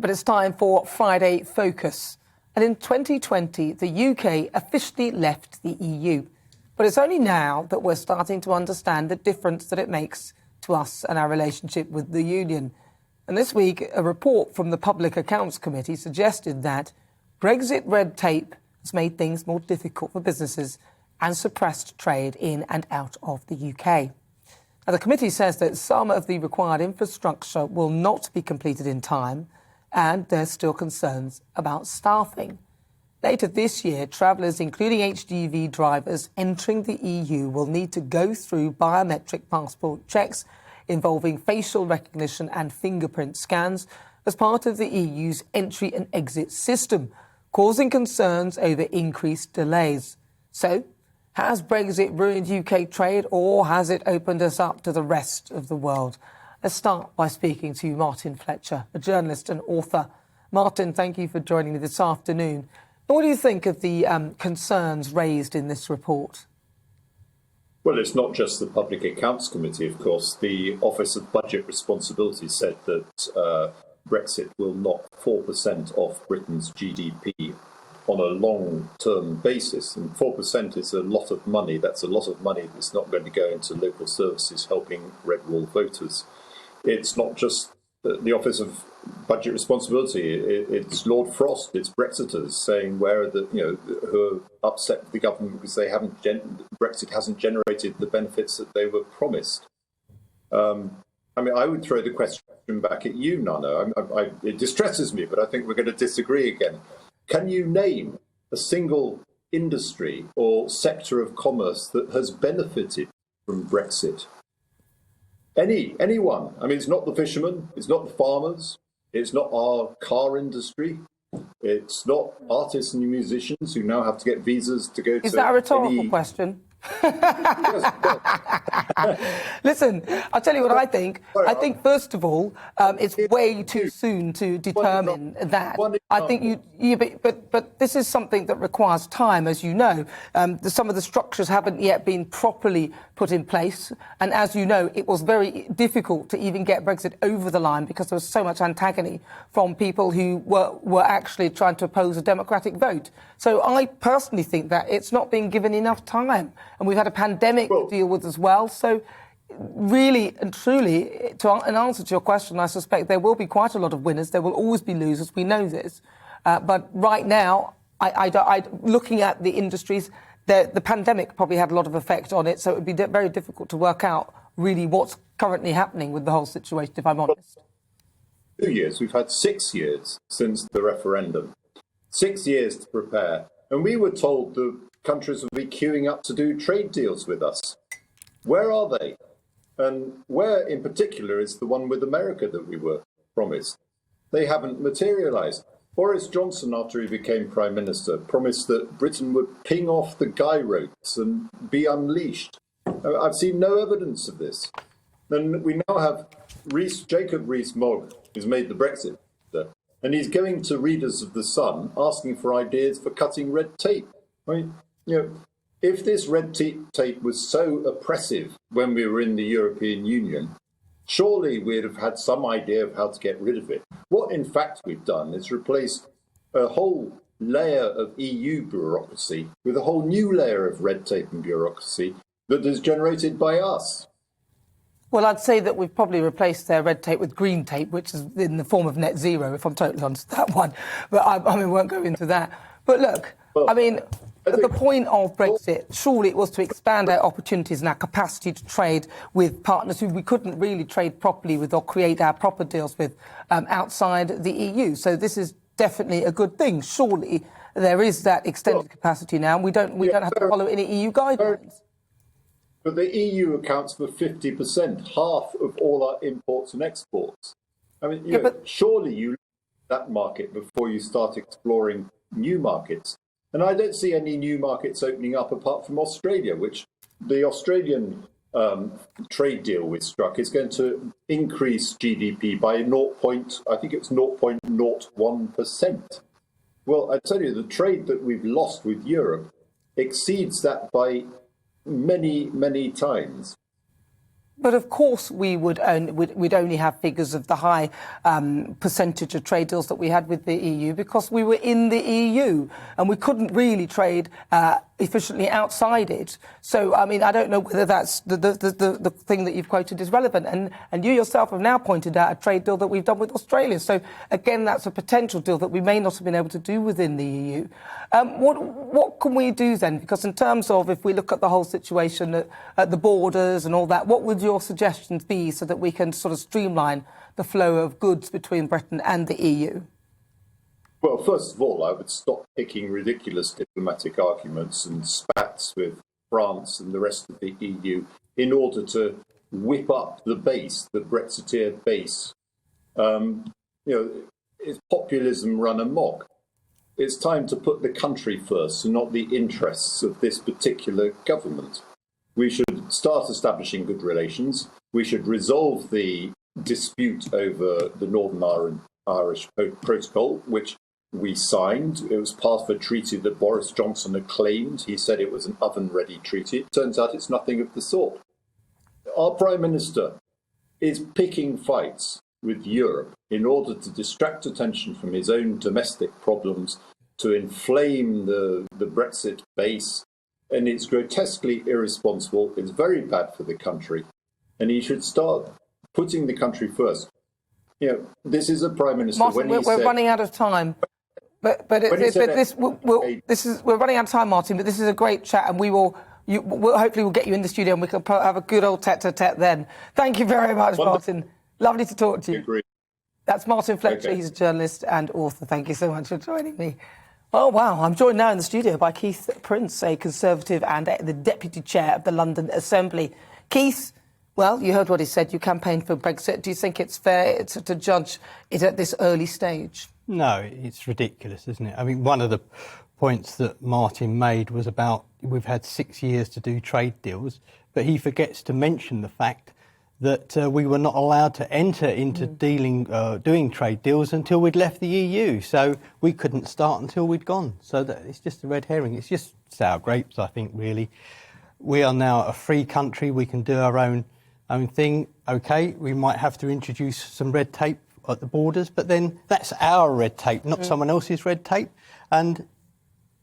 but it's time for Friday Focus. And in 2020, the UK officially left the EU. But it's only now that we're starting to understand the difference that it makes to us and our relationship with the Union. And this week, a report from the Public Accounts Committee suggested that Brexit red tape has made things more difficult for businesses and suppressed trade in and out of the UK. Now, the committee says that some of the required infrastructure will not be completed in time, and there's still concerns about staffing. Later this year, travellers, including HGV drivers entering the EU, will need to go through biometric passport checks involving facial recognition and fingerprint scans as part of the EU's entry and exit system, causing concerns over increased delays. So, has Brexit ruined UK trade, or has it opened us up to the rest of the world? Let's start by speaking to Martin Fletcher, a journalist and author. Martin, thank you for joining me this afternoon. What do you think of the concerns raised in this report? Well, it's not just the Public Accounts Committee, of course. The Office of Budget Responsibility said that Brexit will knock 4% off Britain's GDP on a long-term basis. And 4% is a lot of money. That's a lot of money that's not going to go into local services helping red wall voters. It's not just the Office of Budget Responsibility. It's Lord Frost, it's Brexiters saying who are upset with the government because they haven't Brexit hasn't generated the benefits that they were promised. I would throw the question back at you, Nana. It distresses me, but I think we're going to disagree again. Can you name a single industry or sector of commerce that has benefited from Brexit? Anyone. It's not the fishermen, it's not the farmers, it's not our car industry, it's not artists and musicians who now have to get visas to go to. Is that a rhetorical question? Listen, I'll tell you what I think. I think, first of all, it's way too soon to determine that. I think but this is something that requires time, as you know. Some of the structures haven't yet been properly put in place. And as you know, it was very difficult to even get Brexit over the line because there was so much antagony from people who were actually trying to oppose a democratic vote. So I personally think that it's not being given enough time. And we've had a pandemic to deal with as well. So really and truly, in answer to your question, I suspect there will be quite a lot of winners. There will always be losers. We know this. But right now, looking at the industries, the pandemic probably had a lot of effect on it. So it would be very difficult to work out really what's currently happening with the whole situation, if I'm honest. 2 years. We've had 6 years since the referendum. 6 years to prepare. And we were told the countries will be queuing up to do trade deals with us. Where are they? And where in particular is the one with America that we were promised? They haven't materialised. Boris Johnson, after he became Prime Minister, promised that Britain would ping off the guy ropes and be unleashed. I've seen no evidence of this. And we now have Jacob Rees-Mogg, who's made the Brexit minister, and he's going to readers of The Sun asking for ideas for cutting red tape. If this red tape was so oppressive when we were in the European Union, surely we'd have had some idea of how to get rid of it. What, in fact, we've done is replaced a whole layer of EU bureaucracy with a whole new layer of red tape and bureaucracy that is generated by us. Well, I'd say that we've probably replaced their red tape with green tape, which is in the form of net zero, if I'm totally honest with that one. But we won't go into that. But look, the point of Brexit, surely it was to expand our opportunities and our capacity to trade with partners who we couldn't really trade properly with or create our proper deals with outside the EU. So this is definitely a good thing. Surely there is that extended capacity now, and we don't have to follow any EU guidelines. But the EU accounts for 50%, half of all our imports and exports. Surely you look at that market before you start exploring new markets. And I don't see any new markets opening up apart from Australia, which the Australian trade deal we struck is going to increase GDP by 0.01%. Well, I tell you, the trade that we've lost with Europe exceeds that by many, many times. But of course, we'd only have figures of the high percentage of trade deals that we had with the EU because we were in the EU and we couldn't really trade efficiently outside it. So, I mean, I don't know whether that's the thing that you've quoted is relevant. And you yourself have now pointed out a trade deal that we've done with Australia. So, again, that's a potential deal that we may not have been able to do within the EU. What can we do then? Because in terms of if we look at the whole situation at the borders and all that, what would your suggestions be so that we can sort of streamline the flow of goods between Britain and the EU? Well, first of all, I would stop picking ridiculous diplomatic arguments and spats with France and the rest of the EU in order to whip up the base, the Brexiteer base. It's populism run amok. It's time to put the country first and not the interests of this particular government. We should start establishing good relations. We should resolve the dispute over the Northern Irish Protocol, which we signed. It was part of a treaty that Boris Johnson had claimed. He said it was an oven-ready treaty. It turns out it's nothing of the sort. Our Prime Minister is picking fights with Europe in order to distract attention from his own domestic problems, to inflame the Brexit base. And it's grotesquely irresponsible. It's very bad for the country. And he should start putting the country first. This is a Prime Minister. Martin, we're running out of time. We're running out of time, Martin, but this is a great chat, and hopefully we'll get you in the studio and we can have a good old tete-a-tete then. Thank you very much, Martin. Lovely to talk to you. Agree. That's Martin Fletcher. Okay. He's a journalist and author. Thank you so much for joining me. Oh, wow. I'm joined now in the studio by Keith Prince, a Conservative and the Deputy Chair of the London Assembly. Keith, well, you heard what he said. You campaigned for Brexit. Do you think it's fair to judge it at this early stage? No, it's ridiculous, isn't it? I mean, one of the points that Martin made was about we've had 6 years to do trade deals, but he forgets to mention the fact that we were not allowed to enter into doing trade deals until we'd left the EU. So we couldn't start until we'd gone. So it's just a red herring. It's just sour grapes, I think, really. We are now a free country. We can do our own thing. OK, we might have to introduce some red tape at the borders, but then that's our red tape, not someone else's red tape. And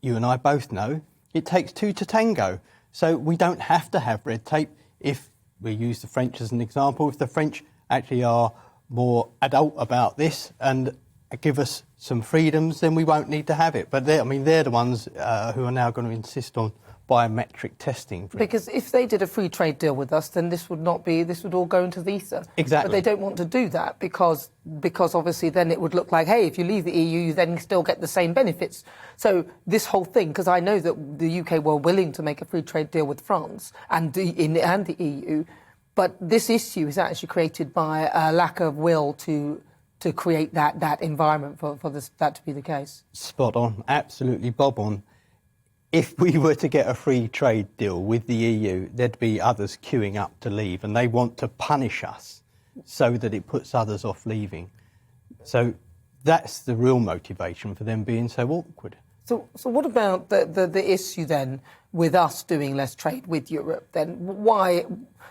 you and I both know it takes two to tango. So we don't have to have red tape. If we use the French as an example, if the French actually are more adult about this and give us some freedoms, then we won't need to have it. But they're the ones who are now going to insist on biometric testing. Because if they did a free trade deal with us, then this would all go into the ether. Exactly. But they don't want to do that because obviously then it would look like, hey, if you leave the EU, you then still get the same benefits. So this whole thing, because I know that the UK were willing to make a free trade deal with France and the EU, but this issue is actually created by a lack of will to create that environment for that to be the case. Spot on, absolutely bob on. If we were to get a free trade deal with the EU, there'd be others queuing up to leave, and they want to punish us so that it puts others off leaving. So that's the real motivation for them being so awkward. So what about the issue then with us doing less trade with Europe? Then why,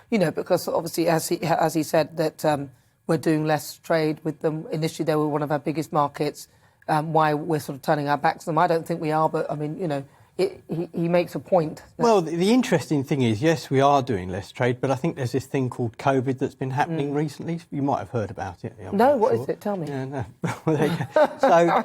because obviously as he said that we're doing less trade with them. Initially, they were one of our biggest markets. Why we're sort of turning our backs on them? I don't think we are, but I mean, he makes a point. Well, the interesting thing is, yes, we are doing less trade, but I think there's this thing called COVID that's been happening recently. You might have heard about it. What is it? Tell me. Yeah, no. So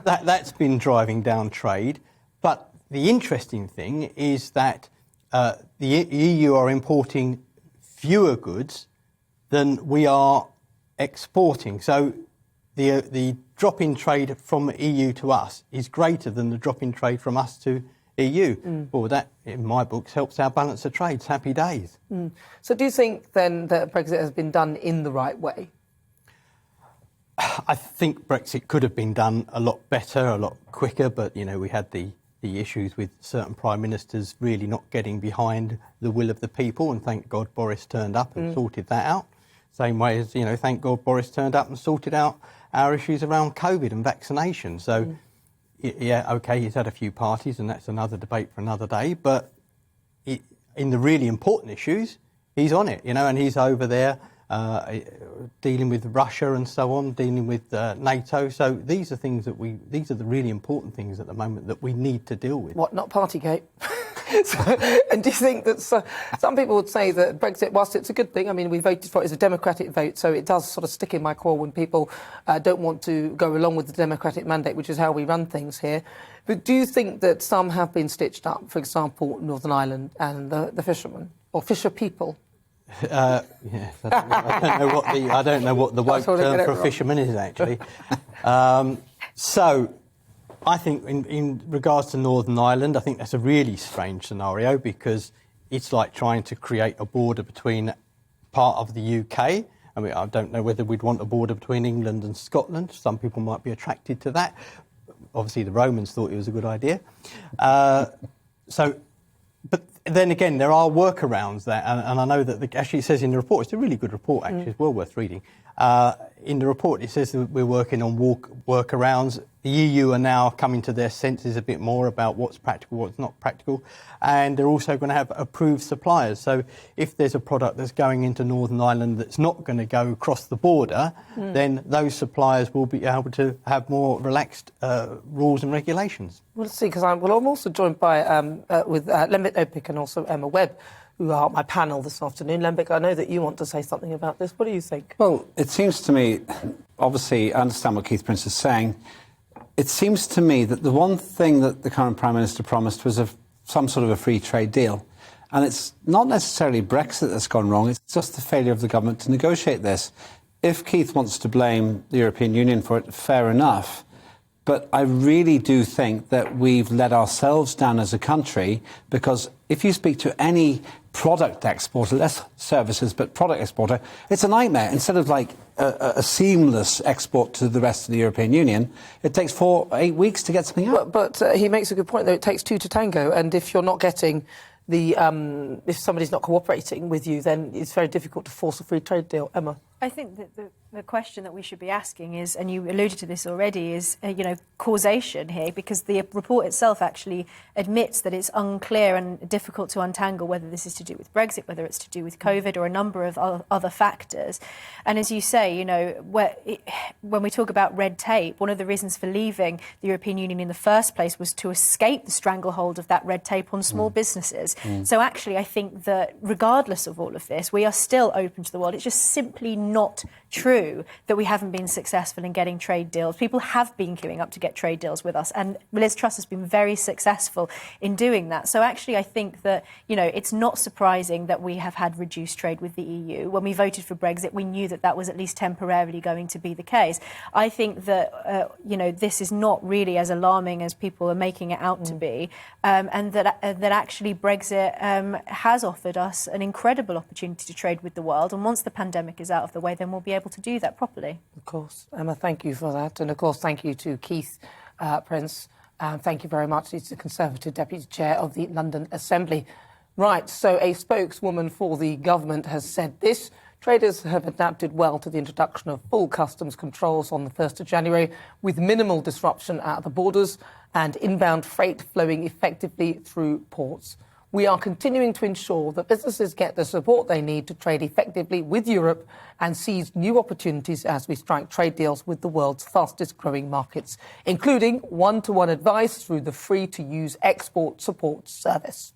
that's been driving down trade. But the interesting thing is that the EU are importing fewer goods than we are exporting. So the drop in trade from EU to us is greater than the drop in trade from us to EU. Well, that, in my books, helps our balance of trades. Happy days. So do you think, then, that Brexit has been done in the right way? I think Brexit could have been done a lot better, a lot quicker, but, we had the issues with certain prime ministers really not getting behind the will of the people, and thank God Boris turned up and sorted that out. Same way as, thank God Boris turned up and sorted out our issues around COVID and vaccination. So, yeah, OK, he's had a few parties and that's another debate for another day. But in the really important issues, he's on it, and he's over there dealing with Russia and so on, dealing with NATO. So these are things these are the really important things at the moment that we need to deal with. What, not Partygate? And do you think that some people would say that Brexit, whilst it's a good thing, I mean, we voted for it as a democratic vote, so it does sort of stick in my craw when people don't want to go along with the democratic mandate, which is how we run things here. But do you think that some have been stitched up, for example, Northern Ireland and the fishermen, or fisher people? Yes, I don't know what the woke term for a fisherman is, actually. So I think in regards to Northern Ireland, I think that's a really strange scenario because it's like trying to create a border between part of the UK. I mean, I don't know whether we'd want a border between England and Scotland. Some people might be attracted to that. Obviously, the Romans thought it was a good idea. But then again, there are workarounds there, and I know that actually it says in the report, it's a really good report, actually, it's well worth reading. In the report, it says that we're working on workarounds. The EU are now coming to their senses a bit more about what's practical, what's not practical, and they're also going to have approved suppliers. So if there's a product that's going into Northern Ireland that's not going to go across the border, then those suppliers will be able to have more relaxed rules and regulations. Well, let's see, because I'm also joined by with Lembit Opik and also Emma Webb, who are my panel this afternoon. Lembit, I know that you want to say something about this. What do you think? Well, it seems to me, obviously, I understand what Keith Prince is saying. It seems to me that the one thing that the current Prime Minister promised was some sort of a free trade deal. And it's not necessarily Brexit that's gone wrong, it's just the failure of the government to negotiate this. If Keith wants to blame the European Union for it, fair enough. But I really do think that we've let ourselves down as a country, because if you speak to any product exporter, less services, but product exporter, it's a nightmare. Instead of like a seamless export to the rest of the European Union, it takes 4 or 8 weeks to get something out. But he makes a good point, though. It takes two to tango, and if you're not getting if somebody's not cooperating with you, then it's very difficult to force a free trade deal. Emma? I think that the question that we should be asking is, and you alluded to this already, is causation here, because the report itself actually admits that it's unclear and difficult to untangle whether this is to do with Brexit, whether it's to do with COVID or a number of other factors. And as you say, when we talk about red tape, one of the reasons for leaving the European Union in the first place was to escape the stranglehold of that red tape on small businesses. So actually, I think that regardless of all of this, we are still open to the world. It's just simply not true that we haven't been successful in getting trade deals. People have been queuing up to get trade deals with us, and Liz Truss has been very successful in doing that. So actually, I think that, it's not surprising that we have had reduced trade with the EU. When we voted for Brexit, we knew that that was at least temporarily going to be the case. I think that, this is not really as alarming as people are making it out to be, and that actually Brexit has offered us an incredible opportunity to trade with the world. And once the pandemic is out of the way, then we'll be able to do that properly. Of course. Emma, thank you for that. And, of course, thank you to Keith Prince. Thank you very much. He's the Conservative Deputy Chair of the London Assembly. Right, so a spokeswoman for the government has said this. Traders have adapted well to the introduction of full customs controls on the 1st of January, with minimal disruption at the borders and inbound freight flowing effectively through ports. We are continuing to ensure that businesses get the support they need to trade effectively with Europe and seize new opportunities as we strike trade deals with the world's fastest growing markets, including one-to-one advice through the free-to-use export support service.